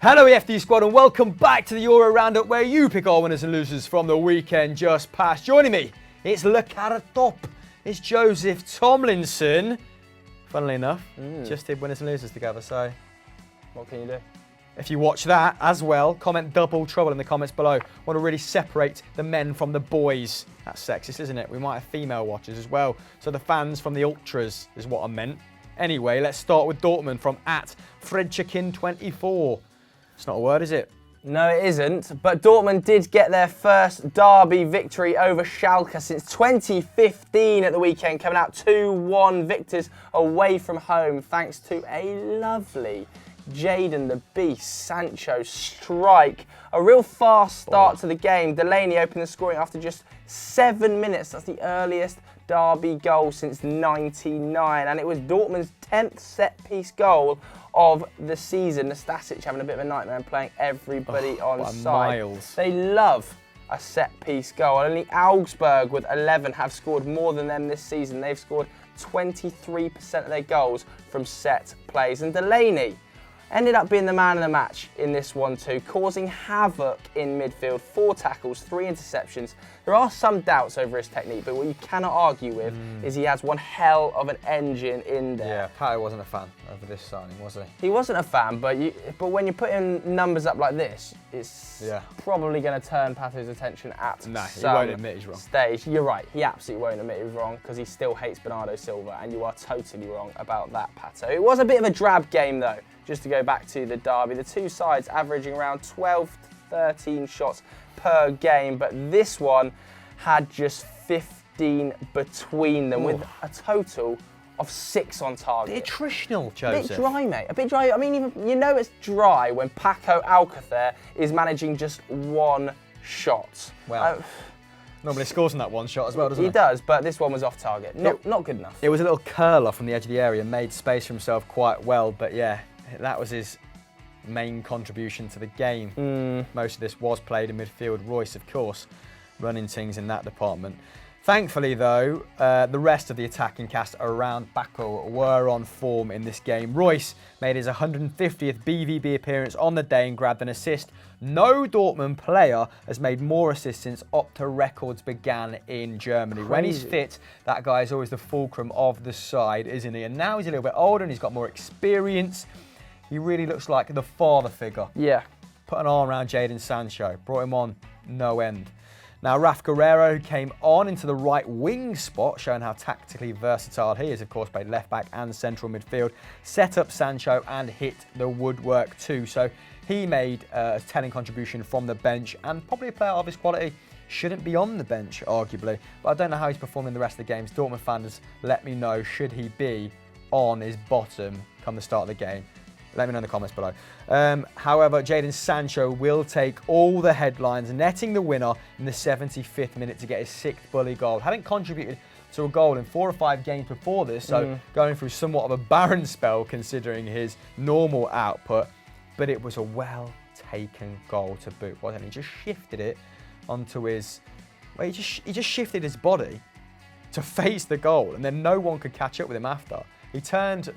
Hello EFD squad and welcome back to the Euro Roundup where you pick our winners and losers from the weekend just past. Joining me, it's Le Cara Top. It's Joseph Tomlinson. Funnily enough, just did winners and losers together, so what can you do? If you watch that as well, comment double trouble in the comments below. Want to really separate the men from the boys. That's sexist, isn't it? We might have female watchers as well. So the fans from the ultras is what I meant. Anyway, let's start with Dortmund from @FredChicken24. It's not a word, is it? No, it isn't. But Dortmund did get their first derby victory over Schalke since 2015 at the weekend, coming out 2-1 victors away from home thanks to a lovely Jadon the Beast Sancho strike. A real fast start to the game. Delaney opened the scoring after just 7 minutes. That's the earliest derby goal since '99, and it was Dortmund's 10th set-piece goal of the season. Nastasic having a bit of a nightmare and playing everybody on side. Miles. They love a set-piece goal. Only Augsburg with 11 have scored more than them this season. They've scored 23% of their goals from set plays, and Delaney ended up being the man of the match in this one too, causing havoc in midfield. 4 tackles, 3 interceptions. There are some doubts over his technique, but what you cannot argue with is he has one hell of an engine in there. Yeah, Pato wasn't a fan of this signing, was he? He wasn't a fan, but when you're putting numbers up like this, it's probably going to turn Pato's attention at he some won't admit he's wrong. stage. You're right, he absolutely won't admit he's wrong because he still hates Bernardo Silva, and you are totally wrong about that, Pato. It was a bit of a drab game though. Just to go back to the derby, the two sides averaging around 12 to 13 shots per game, but this one had just 15 between them with a total of 6 on target. The attritional, Joseph. A bit dry, mate. A bit dry. I mean, even you know it's dry when Paco Alcacer is managing just 1 shot. Well, normally scores on that 1 shot as well, doesn't he? He does, but this one was off target. Not good enough. It was a little curler from the edge of the area, made space for himself quite well, but yeah, that was his main contribution to the game. Most of this was played in midfield. Royce, of course, running things in that department. Thankfully, though, the rest of the attacking cast around Baco were on form in this game. Royce made his 150th BVB appearance on the day and grabbed an assist. No Dortmund player has made more assists since Opta records began in Germany. When he's fit, that guy is always the fulcrum of the side, isn't he? And now he's a little bit older and he's got more experience. He really looks like the father figure. Yeah. Put an arm around Jadon Sancho. Brought him on, no end. Now, Raf Guerreiro, who came on into the right wing spot, showing how tactically versatile he is, of course, played left back and central midfield, set up Sancho and hit the woodwork too. So he made a telling contribution from the bench, and probably a player of his quality shouldn't be on the bench, arguably. But I don't know how he's performing the rest of the games. Dortmund fans, let me know, should he be on his bottom come the start of the game? Let me know in the comments below. However, Jadon Sancho will take all the headlines, netting the winner in the 75th minute to get his 6th bully goal. Hadn't contributed to a goal in 4 or 5 games before this, so going through somewhat of a barren spell considering his normal output, but it was a well-taken goal to boot, wasn't it? He just shifted it onto his... Well, he just shifted his body to face the goal, and then no one could catch up with him after. He turned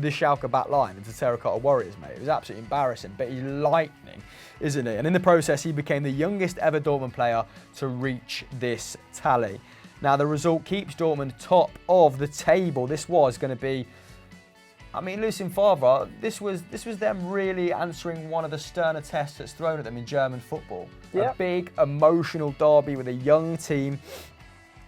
the Schalke back line into Terracotta Warriors, mate. It was absolutely embarrassing, but he's lightning, isn't he? And in the process, he became the youngest ever Dortmund player to reach this tally. Now, the result keeps Dortmund top of the table. This was going to be, I mean, Lucien Favre, this was them really answering one of the sterner tests that's thrown at them in German football. A big, emotional derby with a young team.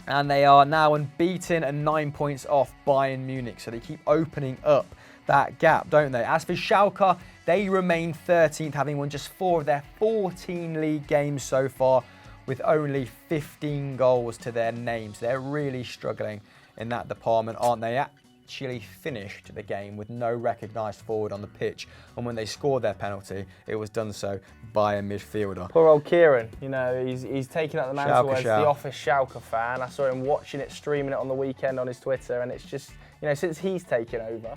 And they are now unbeaten and 9 points off Bayern Munich. So they keep opening up that gap, don't they? As for Schalke, they remain 13th, having won just 4 of their 14 league games so far, with only 15 goals to their names. They're really struggling in that department, aren't they? Actually finished the game with no recognised forward on the pitch, and when they scored their penalty, it was done so by a midfielder. Poor old Kieran, you know, he's taken up the mantle as the office Schalke fan. I saw him watching it, streaming it on the weekend on his Twitter, and it's just, you know, since he's taken over,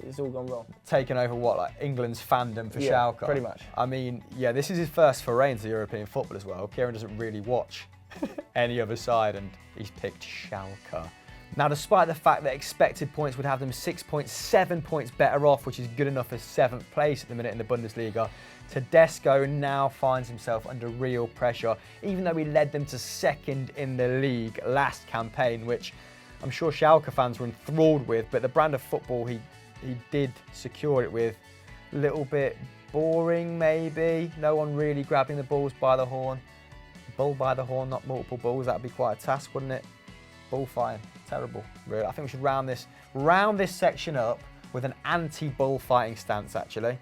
it's all gone wrong. Taken over what, like England's fandom for Schalke? Pretty much. I mean, yeah, this is his first foray into European football as well. Kieran doesn't really watch any other side, and he's picked Schalke. Now, despite the fact that expected points would have them 6.7 points better off, which is good enough for 7th place at the minute in the Bundesliga, Tedesco now finds himself under real pressure, even though he led them to 2nd in the league last campaign, which I'm sure Schalke fans were enthralled with, but the brand of football he did secure it with, a little bit boring maybe. No one really grabbing the balls by the horn. Bull by the horn, not multiple bulls. That'd be quite a task, wouldn't it? Bullfighting, terrible. Really, I think we should round this section up with an anti-bullfighting stance. Actually,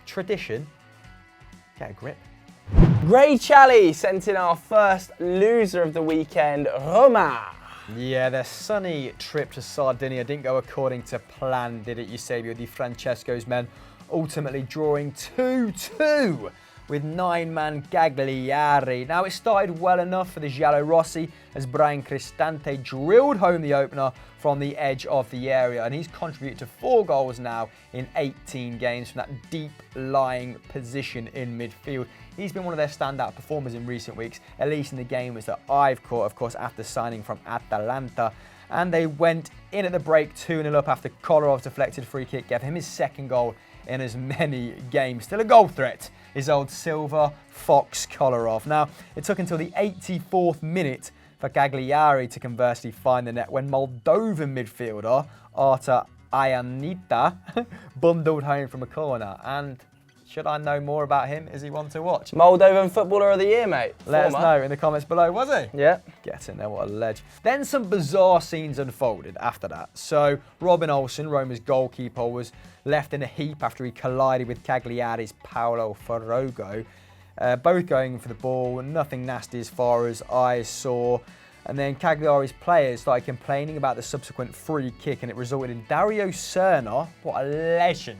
tradition. Get a grip. Grey Chally sent in our first loser of the weekend, Roma. Yeah, their sunny trip to Sardinia didn't go according to plan, did it, Eusebio Di Francesco's men? Ultimately drawing 2-2 with 9-man Gagliari. Now, it started well enough for the Giallorossi as Brian Cristante drilled home the opener from the edge of the area, and he's contributed to 4 goals now in 18 games from that deep lying position in midfield. He's been one of their standout performers in recent weeks, at least in the games that I've caught, of course, after signing from Atalanta. And they went in at the break 2-0 up after Kolarov deflected free kick, gave him his 2nd goal in as many games. Still a goal threat is old Silver Fox Kolarov. Now, it took until the 84th minute for Gagliari to conversely find the net when Moldovan midfielder Arta Ayanita bundled home from a corner. And should I know more about him? Is he one to watch? Moldovan Footballer of the Year, mate. Let us know in the comments below, was he? Yeah. Get in there, what a ledge. Then some bizarre scenes unfolded after that. So Robin Olsen, Roma's goalkeeper, was left in a heap after he collided with Cagliari's Paolo Ferrogo. Both going for the ball, nothing nasty as far as eyes saw. And then Cagliari's players started complaining about the subsequent free kick, and it resulted in Dario Serna, what a legend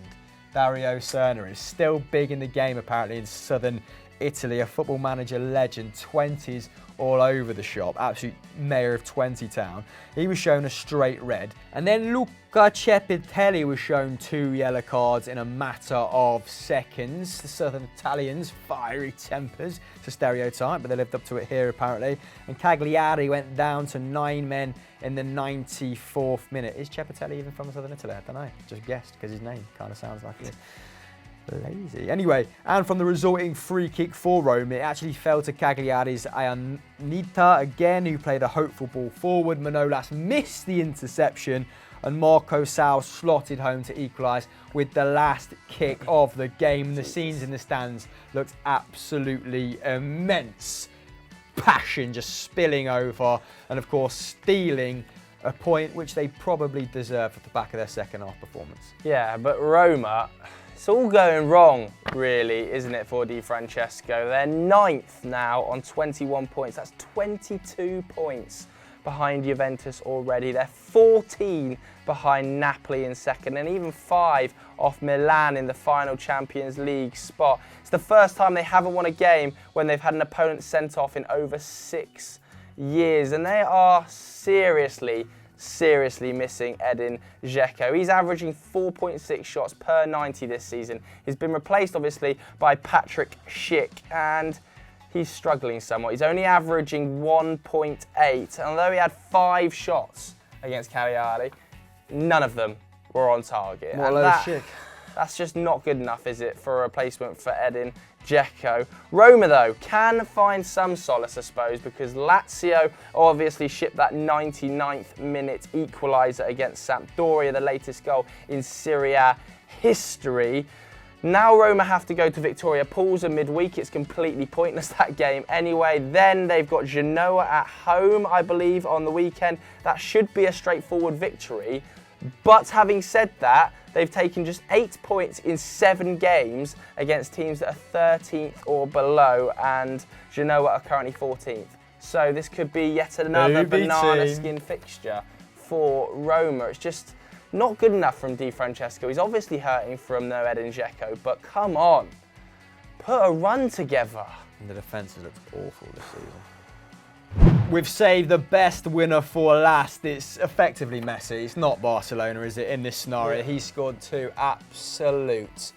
Dario Serna is, still big in the game apparently in southern Italy, a football manager legend, 20s all over the shop, absolute mayor of 20 town. He was shown a straight red, and then Luca Cepitelli was shown 2 yellow cards in a matter of seconds. The southern Italians, fiery tempers, it's a stereotype, but they lived up to it here apparently. And Cagliari went down to 9 men in the 94th minute. Is Cepitelli even from southern Italy? I don't know, just guessed because his name kind of sounds like it is. Lazy. Anyway, and from the resulting free kick for Rome, it actually fell to Cagliari's Ayanita again, who played a hopeful ball forward. Manolas missed the interception, and Marco Sau slotted home to equalise with the last kick of the game. The scenes in the stands looked absolutely immense. Passion just spilling over, and of course stealing a point which they probably deserved at the back of their second half performance. Yeah, but Roma, it's all going wrong, really, isn't it, for Di Francesco? They're 9th now on 21 points. That's 22 points behind Juventus already. They're 14 behind Napoli in 2nd, and even 5 off Milan in the final Champions League spot. It's the first time they haven't won a game when they've had an opponent sent off in over 6 years, and they are seriously missing Edin Dzeko. He's averaging 4.6 shots per 90 this season. He's been replaced, obviously, by Patrick Schick, and he's struggling somewhat. He's only averaging 1.8, and although he had 5 shots against Cagliari, none of them were on target. That's just not good enough, is it, for a replacement for Edin Dzeko. Roma, though, can find some solace, I suppose, because Lazio obviously shipped that 99th minute equaliser against Sampdoria, the latest goal in Serie A history. Now Roma have to go to Victoria Pools in midweek. It's completely pointless, that game anyway. Then they've got Genoa at home, I believe, on the weekend. That should be a straightforward victory. But having said that, they've taken just 8 points in 7 games against teams that are 13th or below, and Genoa are currently 14th. So this could be yet another banana skin fixture for Roma. It's just not good enough from Di Francesco. He's obviously hurting from no Edin Dzeko, but come on, put a run together. And the defence has looked awful this season. We've saved the best winner for last. It's effectively Messi. It's not Barcelona, is it, in this scenario? Yeah. He scored 2 absolute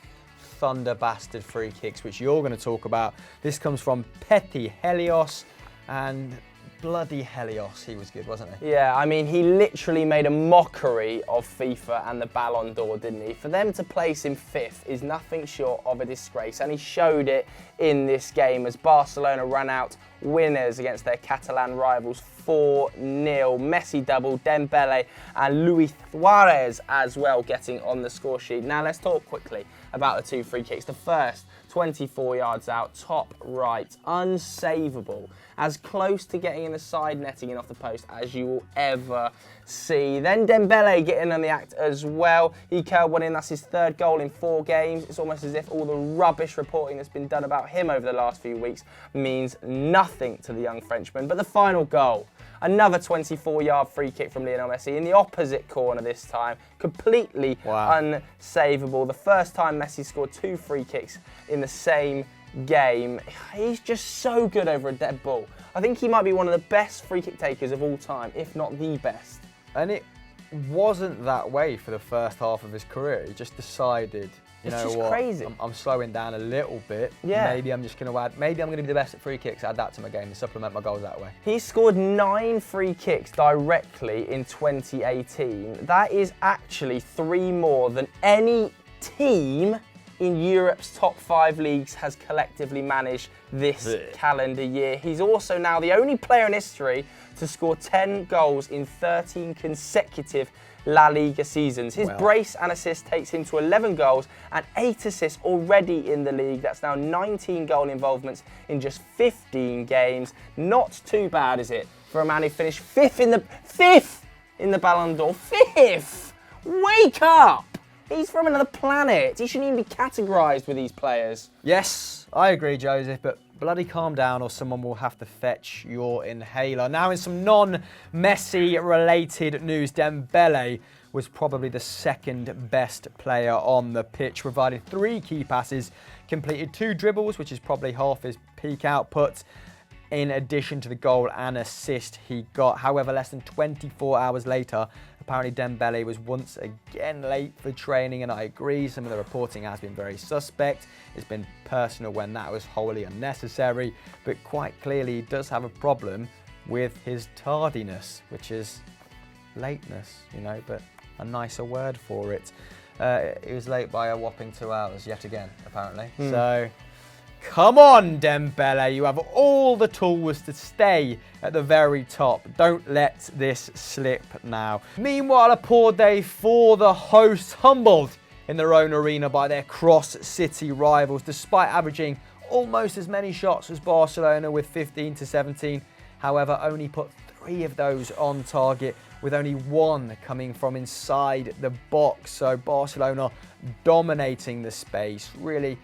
thunder bastard free kicks, which you're going to talk about. This comes from Petty Helios, and bloody Helios, he was good, wasn't he? Yeah, I mean, he literally made a mockery of FIFA and the Ballon d'Or, didn't he? For them to place him 5th is nothing short of a disgrace, and he showed it in this game as Barcelona ran out winners against their Catalan rivals 4-0. Messi double, Dembele and Luis Suarez as well getting on the score sheet. Now let's talk quickly about the 2 free kicks. The first, 24 yards out, top right, unsavable, as close to getting in the side netting and off the post as you will ever see. Then Dembele getting on the act as well. He curled one in, that's his 3rd goal in 4 games. It's almost as if all the rubbish reporting that's been done about him over the last few weeks means nothing to the young Frenchman. But the final goal, another 24-yard free kick from Lionel Messi in the opposite corner this time. Completely unsavable. The first time Messi scored 2 free kicks in the same game. He's just so good over a dead ball. I think he might be one of the best free kick takers of all time, if not the best. And it wasn't that way for the first half of his career. He just decided, you know what, crazy. I'm slowing down a little bit. Yeah. Maybe I'm just going to add, maybe I'm going to be the best at free kicks, add that to my game and supplement my goals that way. He scored 9 free kicks directly in 2018. That is actually 3 more than any team in Europe's top 5 leagues has collectively managed this calendar year. He's also now the only player in history to score 10 goals in 13 consecutive La Liga seasons. His brace and assist takes him to 11 goals and 8 assists already in the league. That's now 19 goal involvements in just 15 games. Not too bad, is it, for a man who finished 5th in the Ballon d'Or. 5th! Wake up! He's from another planet. He shouldn't even be categorised with these players. Yes, I agree, Joseph, but bloody calm down or someone will have to fetch your inhaler. Now, in some non-Messi related news, Dembele was probably the 2nd best player on the pitch, provided 3 key passes, completed 2 dribbles, which is probably half his peak output, in addition to the goal and assist he got. However, less than 24 hours later, apparently Dembele was once again late for training, and I agree, some of the reporting has been very suspect. It's been personal when that was wholly unnecessary, but quite clearly he does have a problem with his tardiness, which is lateness, you know, but a nicer word for it. He was late by a whopping 2 hours yet again, apparently. So, come on, Dembele, you have all the tools to stay at the very top. Don't let this slip now. Meanwhile, a poor day for the hosts, humbled in their own arena by their cross-city rivals, despite averaging almost as many shots as Barcelona with 15 to 17. However, only put 3 of those on target, with only 1 coming from inside the box. So Barcelona dominating the space, really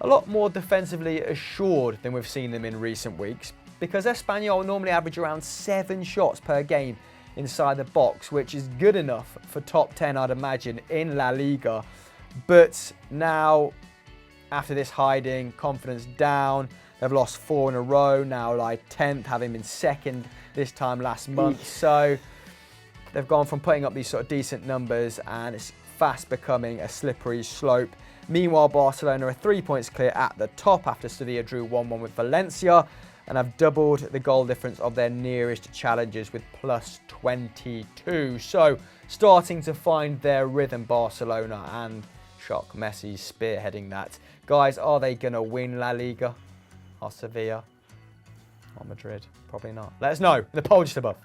a lot more defensively assured than we've seen them in recent weeks, because Espanyol normally average around 7 shots per game inside the box, which is good enough for top 10, I'd imagine, in La Liga. But now, after this hiding, confidence down, they've lost 4 in a row, now like 10th, having been 2nd this time last month. So they've gone from putting up these sort of decent numbers, and it's fast becoming a slippery slope. Meanwhile, Barcelona are 3 points clear at the top after Sevilla drew 1-1 with Valencia, and have doubled the goal difference of their nearest challengers with plus 22. So, starting to find their rhythm, Barcelona, and shock, Messi spearheading that. Guys, are they going to win La Liga? Or Sevilla? Or Madrid? Probably not. Let us know in the poll just above.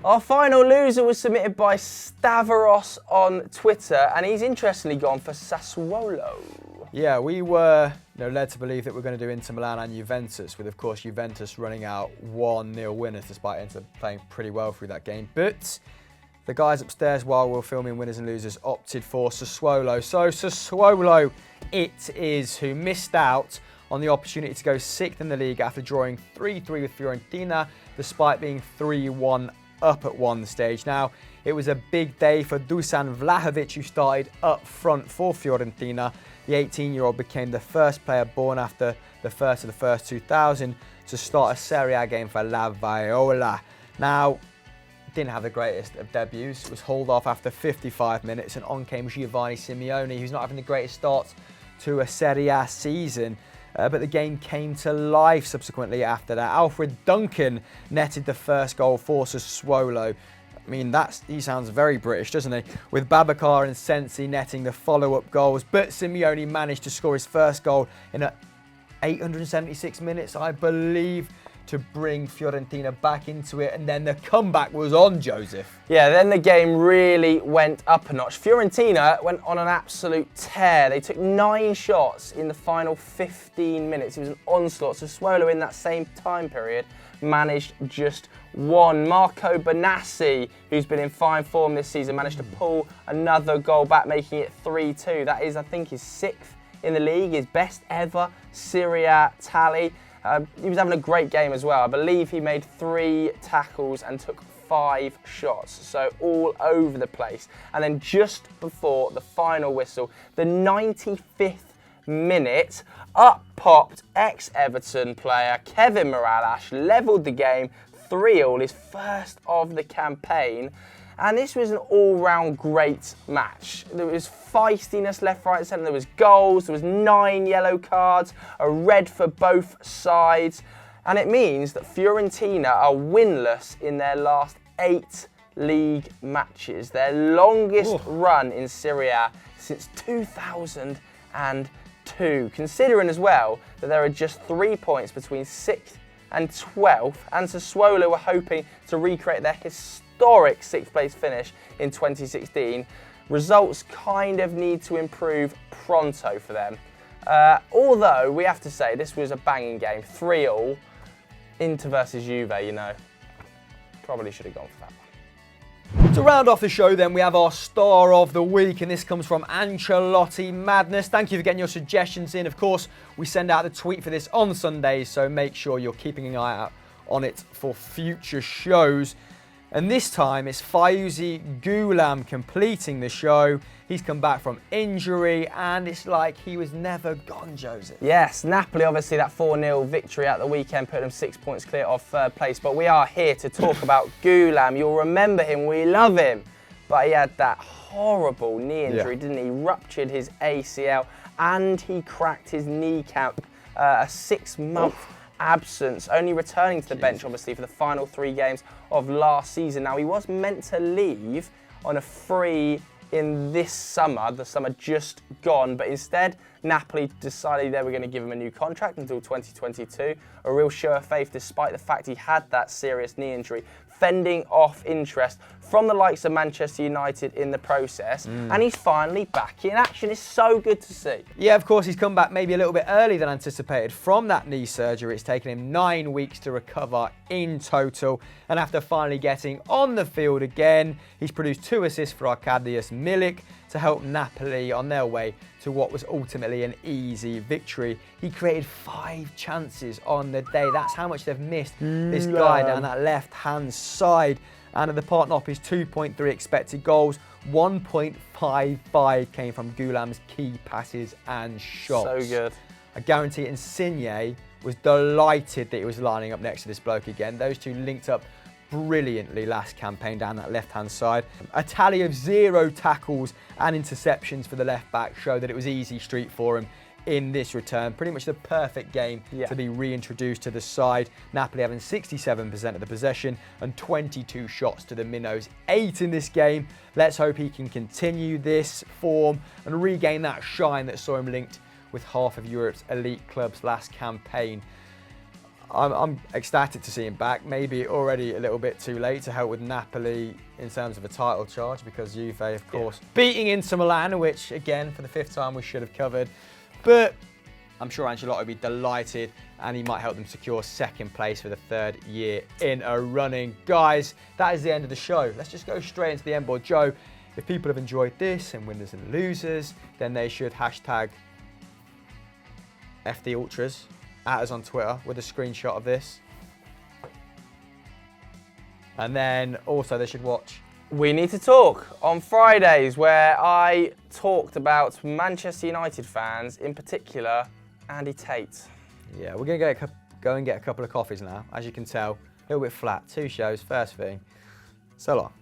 Our final loser was submitted by Stavros on Twitter, and he's interestingly gone for Sassuolo. Yeah, we were led to believe that we're going to do Inter Milan and Juventus, with, of course, Juventus running out 1-0 winners, despite Inter playing pretty well through that game. But the guys upstairs, while we were filming winners and losers, opted for Sassuolo. So Sassuolo it is, who missed out on the opportunity to go 6th in the league after drawing 3-3 with Fiorentina, despite being 3-1 up at one stage. Now, it was a big day for Dusan Vlahovic, who started up front for Fiorentina. The 18-year-old became the first player born after the first of the first 2000 to start a Serie A game for La Viola. Now, didn't have the greatest of debuts, was hauled off after 55 minutes, and on came Giovanni Simeone, who's not having the greatest start to a Serie A season. but the game came to life subsequently after that. Alfred Duncan netted the first goal for Sassuolo. I mean, he sounds very British, doesn't he? With Babacar and Sensi netting the follow-up goals, but Simeone managed to score his first goal in 876 minutes, I believe, to bring Fiorentina back into it, and then the comeback was on, Joseph. Yeah, then the game really went up a notch. Fiorentina went on an absolute tear. They took 9 shots in the final 15 minutes. It was an onslaught. Sassuolo in that same time period managed just 1. Marco Benassi, who's been in fine form this season, managed to pull another goal back, making it 3-2. That is, I think, his 6th in the league, his best ever Serie A tally. He was having a great game as well. I believe he made 3 tackles and took 5 shots, so all over the place. And then just before the final whistle, the 95th minute, up popped ex-Everton player Kevin Mirallas, levelled the game 3-3, his first of the campaign. And this was an all-round great match. There was feistiness left, right, and centre. There was goals. There was 9 yellow cards, a red for both sides. And it means that Fiorentina are winless in their last 8 league matches. Their longest run in Serie A since 2002. Considering as well that there are just 3 points between 6th and 12th. And Sassuolo were hoping to recreate their historic 6th place finish in 2016. Results kind of need to improve pronto for them. Although we have to say this was a banging game, 3-3. Inter versus Juve, you know, probably should have gone for that one. To round off the show then, we have our star of the week, and this comes from Ancelotti Madness. Thank you for getting your suggestions in. Of course, we send out the tweet for this on Sundays, so make sure you're keeping an eye out on it for future shows. And this time it's Fayouzi Goulam completing the show. He's come back from injury and it's like he was never gone, Joseph. Yes, Napoli, obviously that 4-0 victory at the weekend put them 6 points clear of 3rd place. But we are here to talk about Goulam. You'll remember him, we love him. But he had that horrible knee injury, didn't he? Ruptured his ACL and he cracked his kneecap. A 6-month absence, only returning to the bench obviously for the final 3 games of last season. Now he was meant to leave on a free in this summer, the summer just gone, but instead Napoli decided they were going to give him a new contract until 2022. A real show of faith despite the fact he had that serious knee injury, fending off interest from the likes of Manchester United in the process, and he's finally back in action. It's so good to see. Yeah, of course, he's come back maybe a little bit earlier than anticipated from that knee surgery. It's taken him 9 weeks to recover in total, and after finally getting on the field again, he's produced 2 assists for Arkadiusz Milik to help Napoli on their way to what was ultimately an easy victory. He created 5 chances on the day. That's how much they've missed this guy down that left-hand side. And at the Partnop, his 2.3 expected goals, 1.55 came from Goulam's key passes and shots. So good. I guarantee Insigne was delighted that he was lining up next to this bloke again. Those two linked up brilliantly last campaign down that left-hand side. A tally of 0 tackles and interceptions for the left-back showed that it was easy street for him in this return. Pretty much the perfect game to be reintroduced to the side. Napoli having 67% of the possession and 22 shots to the minnows, 8 in this game. Let's hope he can continue this form and regain that shine that saw him linked with half of Europe's elite clubs last campaign. I'm ecstatic to see him back. Maybe already a little bit too late to help with Napoli in terms of a title charge because Juve, of course, beating Inter Milan, which again, for the 5th time, we should have covered. But I'm sure Ancelotti will be delighted and he might help them secure 2nd place for the 3rd year in a running. Guys, that is the end of the show. Let's just go straight into the end board. Joe, if people have enjoyed this and winners and losers, then they should hashtag FD Ultras at us on Twitter with a screenshot of this. And then also they should watch We Need to Talk on Fridays, where I talked about Manchester United fans, in particular Andy Tate. Yeah, we're going to go and get a couple of coffees now. As you can tell, a little bit flat. 2 shows, first thing. So long.